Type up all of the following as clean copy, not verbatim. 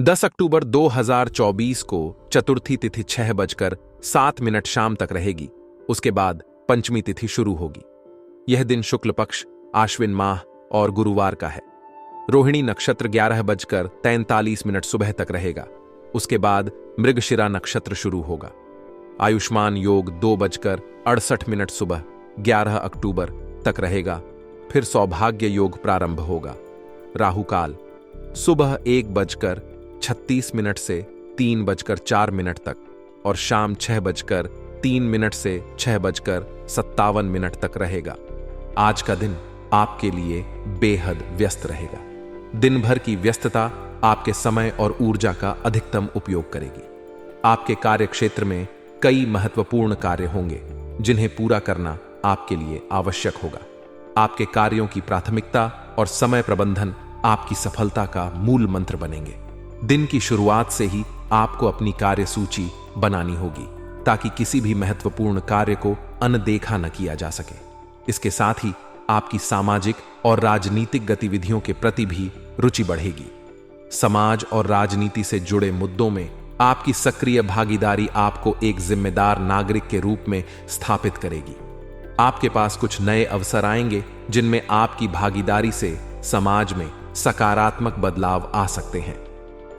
10 अक्टूबर 2024 को चतुर्थी तिथि 6:07 शाम तक रहेगी। उसके बाद पंचमी तिथि शुरू होगी। यह दिन शुक्ल पक्ष, आश्विन माह और गुरुवार का है। रोहिणी नक्षत्र 11:43 सुबह तक रहेगा। उसके बाद मृगशिरा नक्षत्र शुरू होगा। आयुष्मान योग 2:68 सुबह 11 अक्टूबर तक रहेगा। फिर सौभाग्य योग प्रारंभ होगा। राहु काल सुबह 1:36 से 3:04 तक और शाम 6:03 से 6:57 तक रहेगा। आज का दिन आपके लिए बेहद व्यस्त रहेगा। दिन भर की व्यस्तता आपके समय और ऊर्जा का अधिकतम उपयोग करेगी। आपके कार्य क्षेत्र में कई महत्वपूर्ण कार्य होंगे जिन्हें पूरा करना आपके लिए आवश्यक होगा। आपके कार्यों की प्राथमिकता और समय प्रबंधन आपकी सफलता का मूल मंत्र बनेंगे। दिन की शुरुआत से ही आपको अपनी कार्य सूची बनानी होगी ताकि किसी भी महत्वपूर्ण कार्य को अनदेखा न किया जा सके। इसके साथ ही आपकी सामाजिक और राजनीतिक गतिविधियों के प्रति भी रुचि बढ़ेगी। समाज और राजनीति से जुड़े मुद्दों में आपकी सक्रिय भागीदारी आपको एक जिम्मेदार नागरिक के रूप में स्थापित करेगी। आपके पास कुछ नए अवसर आएंगे जिनमें आपकी भागीदारी से समाज में सकारात्मक बदलाव आ सकते हैं।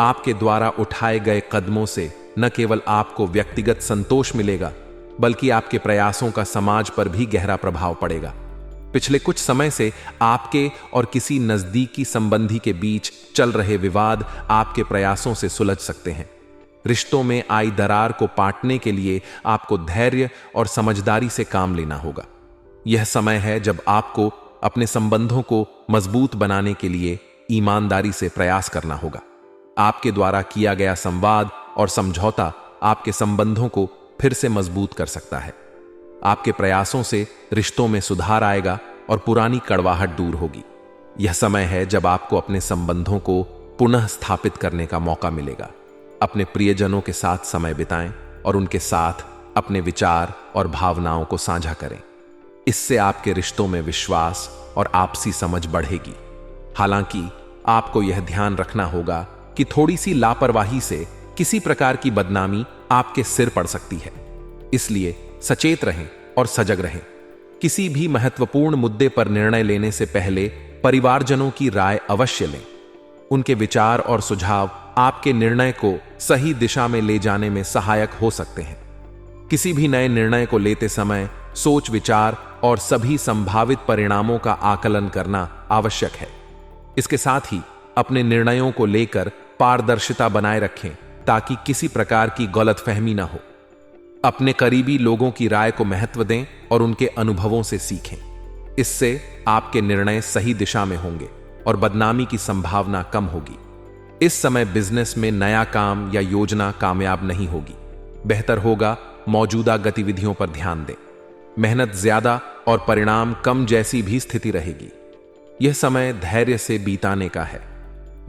आपके द्वारा उठाए गए कदमों से न केवल आपको व्यक्तिगत संतोष मिलेगा, बल्कि आपके प्रयासों का समाज पर भी गहरा प्रभाव पड़ेगा। पिछले कुछ समय से आपके और किसी नजदीकी संबंधी के बीच चल रहे विवाद आपके प्रयासों से सुलझ सकते हैं। रिश्तों में आई दरार को पाटने के लिए आपको धैर्य और समझदारी से काम लेना होगा। यह समय है जब आपको अपने संबंधों को मजबूत बनाने के लिए ईमानदारी से प्रयास करना होगा। आपके द्वारा किया गया संवाद और समझौता आपके संबंधों को फिर से मजबूत कर सकता है। आपके प्रयासों से रिश्तों में सुधार आएगा और पुरानी कड़वाहट दूर होगी। यह समय है जब आपको अपने संबंधों को पुनः स्थापित करने का मौका मिलेगा। अपने प्रियजनों के साथ समय बिताएं और उनके साथ अपने विचार और भावनाओं को साझा करें। इससे आपके रिश्तों में विश्वास और आपसी समझ बढ़ेगी। हालांकि आपको यह ध्यान रखना होगा कि थोड़ी सी लापरवाही से किसी प्रकार की बदनामी आपके सिर पड़ सकती है। इसलिए सचेत रहें और सजग रहें। किसी भी महत्वपूर्ण मुद्दे पर निर्णय लेने से पहले परिवारजनों की राय अवश्य लें। उनके विचार और सुझाव आपके निर्णय को सही दिशा में ले जाने में सहायक हो सकते हैं। किसी भी नए निर्णय को लेते समय सोच विचार और सभी संभावित परिणामों का आकलन करना आवश्यक है। इसके साथ ही अपने निर्णयों को लेकर पारदर्शिता बनाए रखें ताकि किसी प्रकार की गलतफहमी न हो। अपने करीबी लोगों की राय को महत्व दें और उनके अनुभवों से सीखें। इससे आपके निर्णय सही दिशा में होंगे और बदनामी की संभावना कम होगी। इस समय बिजनेस में नया काम या योजना कामयाब नहीं होगी। बेहतर होगा मौजूदा गतिविधियों पर ध्यान दें। मेहनत ज्यादा और परिणाम कम जैसी भी स्थिति रहेगी। यह समय धैर्य से बीताने का है।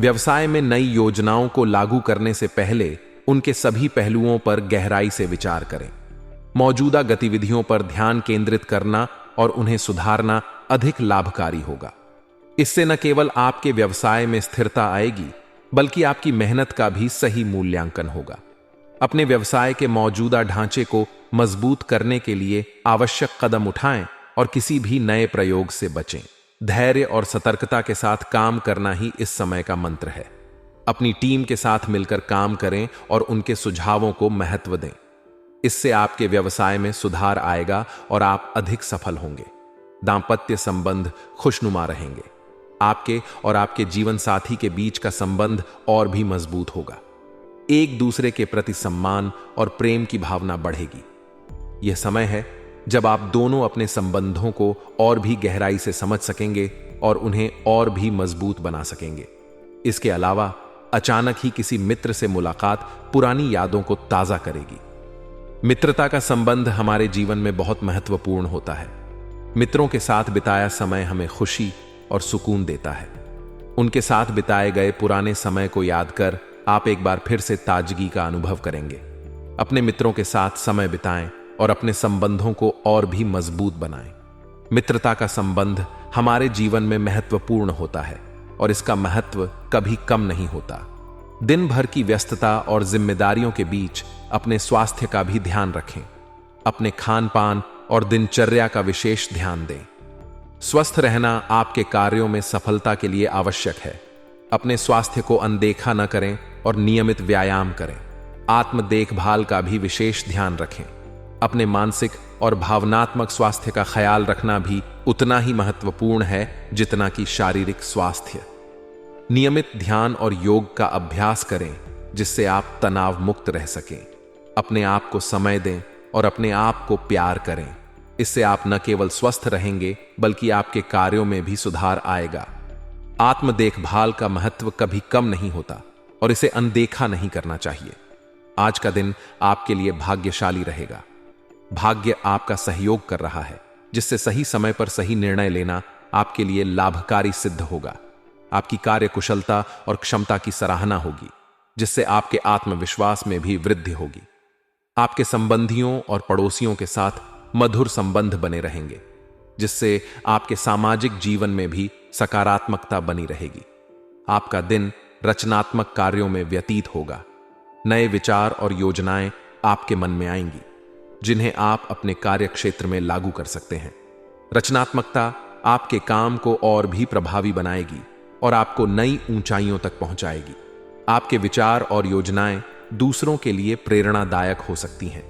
व्यवसाय में नई योजनाओं को लागू करने से पहले उनके सभी पहलुओं पर गहराई से विचार करें। मौजूदा गतिविधियों पर ध्यान केंद्रित करना और उन्हें सुधारना अधिक लाभकारी होगा। इससे न केवल आपके व्यवसाय में स्थिरता आएगी, बल्कि आपकी मेहनत का भी सही मूल्यांकन होगा। अपने व्यवसाय के मौजूदा ढांचे को मजबूत करने के लिए आवश्यक कदम उठाएं और किसी भी नए प्रयोग से बचें। धैर्य और सतर्कता के साथ काम करना ही इस समय का मंत्र है। अपनी टीम के साथ मिलकर काम करें और उनके सुझावों को महत्व दें। इससे आपके व्यवसाय में सुधार आएगा और आप अधिक सफल होंगे। दांपत्य संबंध खुशनुमा रहेंगे। आपके और आपके जीवन साथी के बीच का संबंध और भी मजबूत होगा। एक दूसरे के प्रति सम्मान और प्रेम की भावना बढ़ेगी। यह समय है जब आप दोनों अपने संबंधों को और भी गहराई से समझ सकेंगे और उन्हें और भी मजबूत बना सकेंगे। इसके अलावा अचानक ही किसी मित्र से मुलाकात पुरानी यादों को ताजा करेगी। मित्रता का संबंध हमारे जीवन में बहुत महत्वपूर्ण होता है। मित्रों के साथ बिताया समय हमें खुशी और सुकून देता है। उनके साथ बिताए गए पुराने समय को याद कर आप एक बार फिर से ताजगी का अनुभव करेंगे। अपने मित्रों के साथ समय बिताएं और अपने संबंधों को और भी मजबूत बनाएं। मित्रता का संबंध हमारे जीवन में महत्वपूर्ण होता है और इसका महत्व कभी कम नहीं होता। दिन भर की व्यस्तता और जिम्मेदारियों के बीच अपने स्वास्थ्य का भी ध्यान रखें। अपने खान पान और दिनचर्या का विशेष ध्यान दें। स्वस्थ रहना आपके कार्यों में सफलता के लिए आवश्यक है। अपने स्वास्थ्य को अनदेखा न करें और नियमित व्यायाम करें। आत्म देखभाल का भी विशेष ध्यान रखें। अपने मानसिक और भावनात्मक स्वास्थ्य का ख्याल रखना भी उतना ही महत्वपूर्ण है जितना कि शारीरिक स्वास्थ्य। नियमित ध्यान और योग का अभ्यास करें जिससे आप तनाव मुक्त रह सकें। अपने आप को समय दें और अपने आप को प्यार करें। इससे आप न केवल स्वस्थ रहेंगे बल्कि आपके कार्यों में भी सुधार आएगा। आत्म देखभाल का महत्व कभी कम नहीं होता और इसे अनदेखा नहीं करना चाहिए। आज का दिन आपके लिए भाग्यशाली रहेगा। भाग्य आपका सहयोग कर रहा है, जिससे सही समय पर सही निर्णय लेना आपके लिए लाभकारी सिद्ध होगा। आपकी कार्य कुशलता और क्षमता की सराहना होगी, जिससे आपके आत्मविश्वास में भी वृद्धि होगी। आपके संबंधियों और पड़ोसियों के साथ मधुर संबंध बने रहेंगे, जिससे आपके सामाजिक जीवन में भी सकारात्मकता बनी रहेगी। आपका दिन रचनात्मक कार्यों में व्यतीत होगा। नए विचार और योजनाएं आपके मन में आएंगी, जिन्हें आप अपने कार्य क्षेत्र में लागू कर सकते हैं। रचनात्मकता आपके काम को और भी प्रभावी बनाएगी और आपको नई ऊंचाइयों तक पहुंचाएगी। आपके विचार और योजनाएं दूसरों के लिए प्रेरणादायक हो सकती हैं,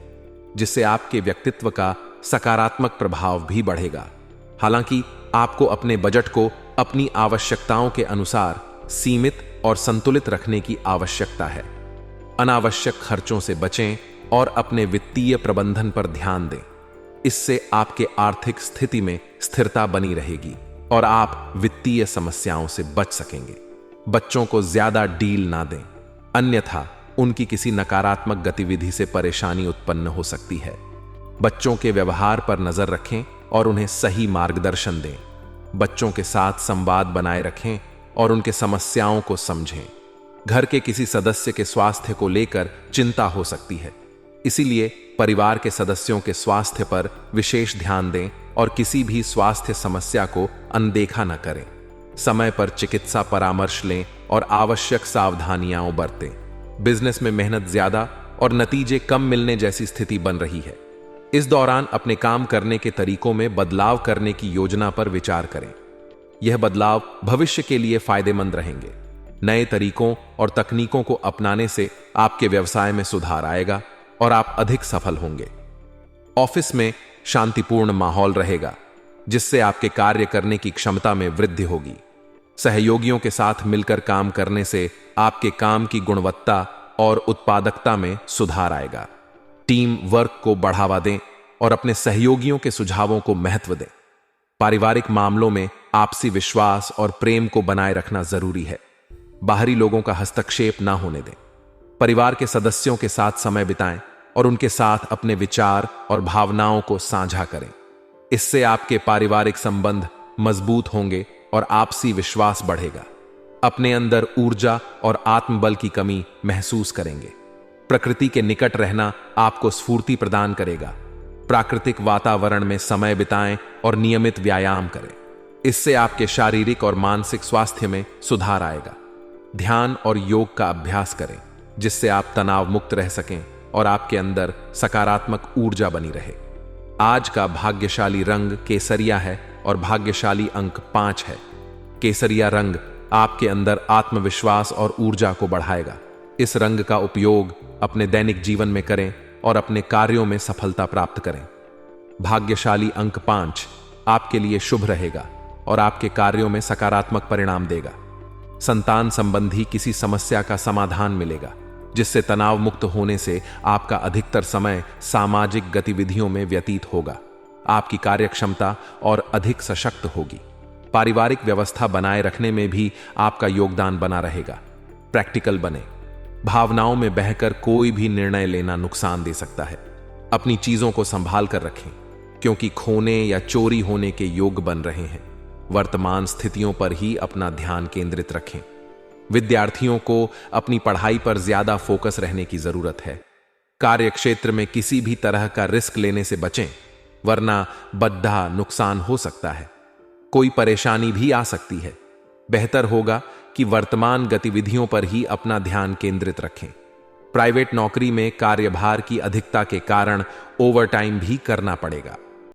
जिससे आपके व्यक्तित्व का सकारात्मक प्रभाव भी बढ़ेगा। हालांकि आपको अपने बजट को अपनी आवश्यकताओं के अनुसार सीमित और संतुलित रखने की आवश्यकता है। अनावश्यक खर्चों से बचें और अपने वित्तीय प्रबंधन पर ध्यान दें। इससे आपके आर्थिक स्थिति में स्थिरता बनी रहेगी और आप वित्तीय समस्याओं से बच सकेंगे। बच्चों को ज्यादा डील ना दें, अन्यथा उनकी किसी नकारात्मक गतिविधि से परेशानी उत्पन्न हो सकती है। बच्चों के व्यवहार पर नजर रखें और उन्हें सही मार्गदर्शन दें। बच्चों के साथ संवाद बनाए रखें और उनके समस्याओं को समझें। घर के किसी सदस्य के स्वास्थ्य को लेकर चिंता हो सकती है, इसीलिए परिवार के सदस्यों के स्वास्थ्य पर विशेष ध्यान दें और किसी भी स्वास्थ्य समस्या को अनदेखा न करें। समय पर चिकित्सा परामर्श लें और आवश्यक सावधानियां बरतें। बिजनेस में मेहनत ज्यादा और नतीजे कम मिलने जैसी स्थिति बन रही है। इस दौरान अपने काम करने के तरीकों में बदलाव करने की योजना पर विचार करें। यह बदलाव भविष्य के लिए फायदेमंद रहेंगे। नए तरीकों और तकनीकों को अपनाने से आपके व्यवसाय में सुधार आएगा और आप अधिक सफल होंगे। ऑफिस में शांतिपूर्ण माहौल रहेगा, जिससे आपके कार्य करने की क्षमता में वृद्धि होगी। सहयोगियों के साथ मिलकर काम करने से आपके काम की गुणवत्ता और उत्पादकता में सुधार आएगा। टीम वर्क को बढ़ावा दें और अपने सहयोगियों के सुझावों को महत्व दें। पारिवारिक मामलों में आपसी विश्वास और प्रेम को बनाए रखना जरूरी है। बाहरी लोगों का हस्तक्षेप ना होने दें। परिवार के सदस्यों के साथ समय बिताएं और उनके साथ अपने विचार और भावनाओं को साझा करें। इससे आपके पारिवारिक संबंध मजबूत होंगे और आपसी विश्वास बढ़ेगा। अपने अंदर ऊर्जा और आत्मबल की कमी महसूस करेंगे। प्रकृति के निकट रहना आपको स्फूर्ति प्रदान करेगा। प्राकृतिक वातावरण में समय बिताएं और नियमित व्यायाम करें। इससे आपके शारीरिक और मानसिक स्वास्थ्य में सुधार आएगा। ध्यान और योग का अभ्यास करें, जिससे आप तनाव मुक्त रह सकें और आपके अंदर सकारात्मक ऊर्जा बनी रहे। आज का भाग्यशाली रंग केसरिया है और भाग्यशाली अंक 5 है। केसरिया रंग आपके अंदर आत्मविश्वास और ऊर्जा को बढ़ाएगा। इस रंग का उपयोग अपने दैनिक जीवन में करें और अपने कार्यों में सफलता प्राप्त करें। भाग्यशाली अंक 5 आपके लिए शुभ रहेगा और आपके कार्यों में सकारात्मक परिणाम देगा। संतान संबंधी किसी समस्या का समाधान मिलेगा, जिससे तनाव मुक्त होने से आपका अधिकतर समय सामाजिक गतिविधियों में व्यतीत होगा। आपकी कार्यक्षमता और अधिक सशक्त होगी। पारिवारिक व्यवस्था बनाए रखने में भी आपका योगदान बना रहेगा। प्रैक्टिकल बने। भावनाओं में बहकर कोई भी निर्णय लेना नुकसान दे सकता है। अपनी चीजों को संभाल कर रखें, क्योंकि खोने या चोरी होने के योग बन रहे हैं। वर्तमान स्थितियों पर ही अपना ध्यान केंद्रित रखें। विद्यार्थियों को अपनी पढ़ाई पर ज्यादा फोकस रहने की जरूरत है। कार्य क्षेत्र में किसी भी तरह का रिस्क लेने से बचें, वरना बद्धा नुकसान हो सकता है। कोई परेशानी भी आ सकती है। बेहतर होगा कि वर्तमान गतिविधियों पर ही अपना ध्यान केंद्रित रखें। प्राइवेट नौकरी में कार्यभार की अधिकता के कारण ओवरटाइम भी करना पड़ेगा।